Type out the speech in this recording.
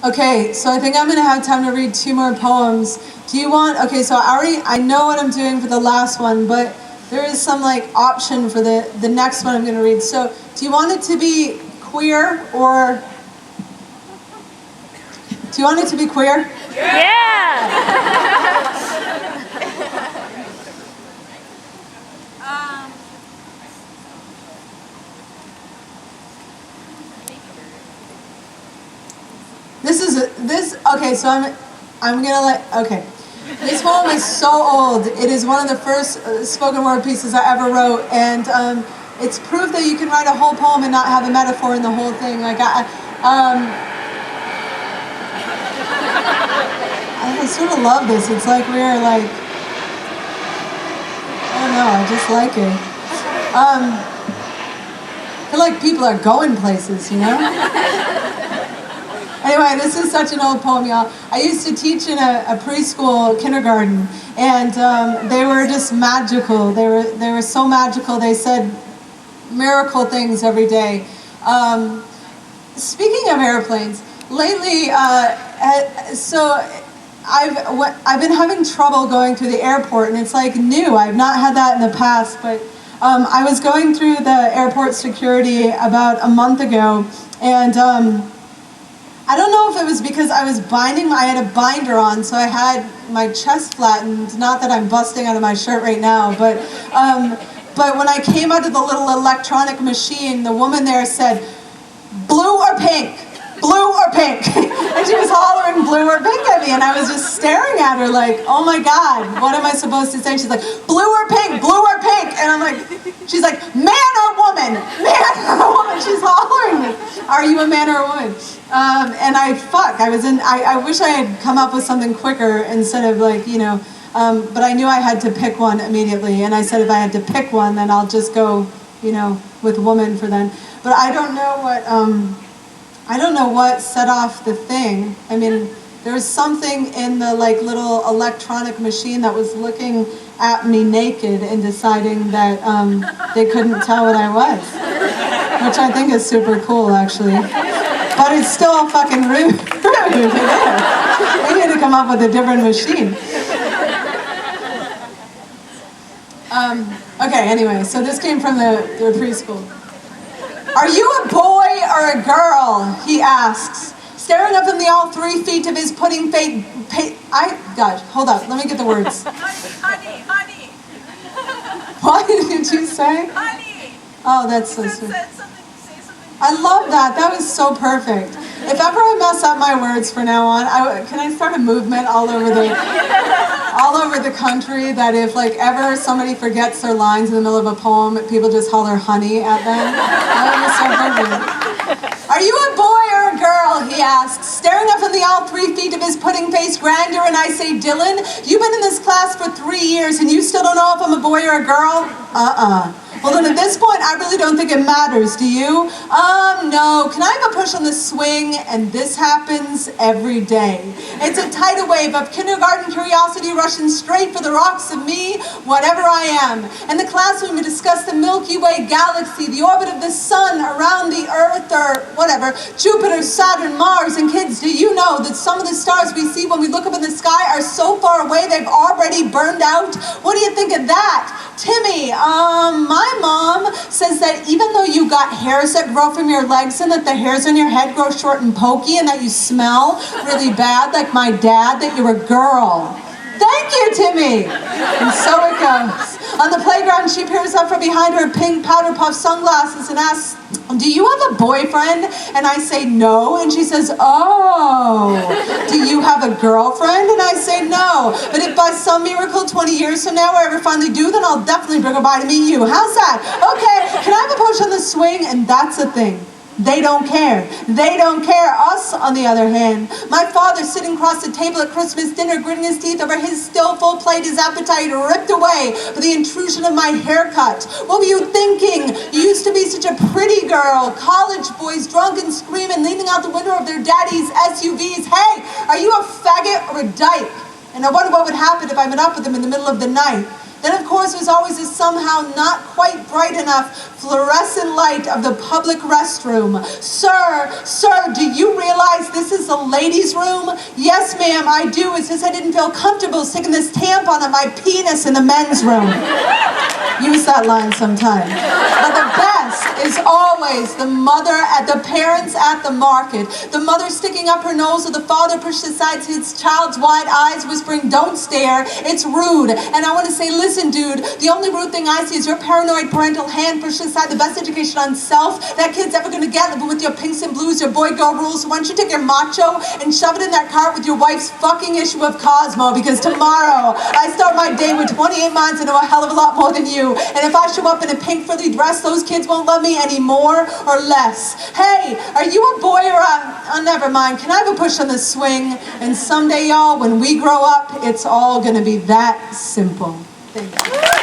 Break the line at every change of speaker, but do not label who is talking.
Okay, so I think I'm gonna have time to read 2 more poems. Do you want? Okay, so I know what I'm doing for the last one, but there is some like option for the next one I'm gonna read. So do you want it to be queer or do you want it to be queer?
Yeah!
Okay, so I'm gonna okay. This poem is so old. It is one of the first spoken word pieces I ever wrote, and it's proof that you can write a whole poem and not have a metaphor in the whole thing. Like I sort of love this. It's like we're like, I don't know. I just like it. I feel like people are going places, you know. Anyway, this is such an old poem, y'all. I used to teach in a preschool kindergarten, and they were just magical. They were so magical. They said miracle things every day. Speaking of airplanes, lately, so I've been having trouble going through the airport, and it's like new. I've not had that in the past, but I was going through the airport security about a month ago, and I don't know if it was because I was I had a binder on, so I had my chest flattened. Not that I'm busting out of my shirt right now, but when I came out of the little electronic machine, the woman there said, "Blue or pink? Blue or pink?" And she was hollering blue or pink at me, and I was just staring at her like, oh my God, what am I supposed to say? She's like, blue or pink, blue or pink? And I'm like, she's like, man or woman? Man or woman? She's hollering me. Are you a man or a woman? And I wish I had come up with something quicker instead of like, you know, but I knew I had to pick one immediately. And I said, if I had to pick one, then I'll just go, you know, with woman for then. But I don't know what set off the thing. I mean, there was something in the like little electronic machine that was looking at me naked and deciding that they couldn't tell what I was, which I think is super cool actually. But it's still fucking rude. We need to come up with a different machine. Okay, anyway, so this came from the preschool. Are you a boy or a girl? He asks, staring up in the all 3 feet of his pudding gosh, hold up, let me get the words.
Honey.
What did you say?
Honey.
Oh, that's so sweet.
Say something.
I love that. That was so perfect. If ever I mess up my words from now on, can I start a movement all over the country that if like ever somebody forgets their lines in the middle of a poem, people just holler honey at them? That would be so perfect. Are you a boy or a girl? He asks, staring up in the all 3 feet of his pudding-faced grandeur, and I say, Dylan, you've been in this class for 3 years and you still don't know if I'm a boy or a girl? Well, then at this point, I really don't think it matters, do you? No. Can I have a push on the swing? And this happens every day. It's a tidal wave of kindergarten curiosity rushing straight for the rocks of me, whatever I am. In the classroom, we discuss the Milky Way galaxy, the orbit of the sun around the Earth, or whatever, Jupiter, Saturn, Mars. And kids, do you know that some of the stars we see when we look up in the sky are so far away they've already burned out? What do you think of that? Timmy, my mom says that even though you got hairs that grow from your legs and that the hairs on your head grow short and pokey and that you smell really bad like my dad, that you're a girl. Thank you, Timmy. And so it goes. On the playground, she peers up from behind her pink powder puff sunglasses and asks, do you have a boyfriend? And I say no. And she says, oh, do you have a girlfriend? And I say no. But if by some miracle 20 years from now I ever finally do, then I'll definitely bring her by to meet you. How's that? Okay, can I have a push on the swing? And that's the thing. They don't care. They don't care. Us, on the other hand. My father sitting across the table at Christmas dinner, gritting his teeth over his still full plate, his appetite ripped away by the intrusion of my haircut. What were you thinking? You used to be such a pretty girl. College boys drunk and screaming, leaning out the window of their daddy's SUVs. Hey, are you a faggot or a dyke? And I wonder what would happen if I met up with him in the middle of the night. Then, of course, there's always this somehow not quite bright enough fluorescent light of the public restroom. Sir, do you realize this is the ladies' room? Yes, ma'am, I do. It's just I didn't feel comfortable sticking this tampon on my penis in the men's room. Use that line sometime. But the best is always the parents at the market. The mother sticking up her nose, or the father pushed aside his child's wide eyes, whispering, "Don't stare, it's rude." And I want to say, listen, dude, the only rude thing I see is your paranoid parental hand pushed aside the best education on self that kid's ever going to get with your pinks and blues, your boy-girl rules. So why don't you take your macho and shove it in that cart with your wife's fucking issue of Cosmo, because tomorrow I start my day with 28 minds and know a hell of a lot more than you. And if I show up in a pink frilly dress, those kids won't love me any more or less. Hey, are you a boy or never mind. Can I have a push on the swing? And someday, y'all, when we grow up, it's all gonna be that simple. Thank you.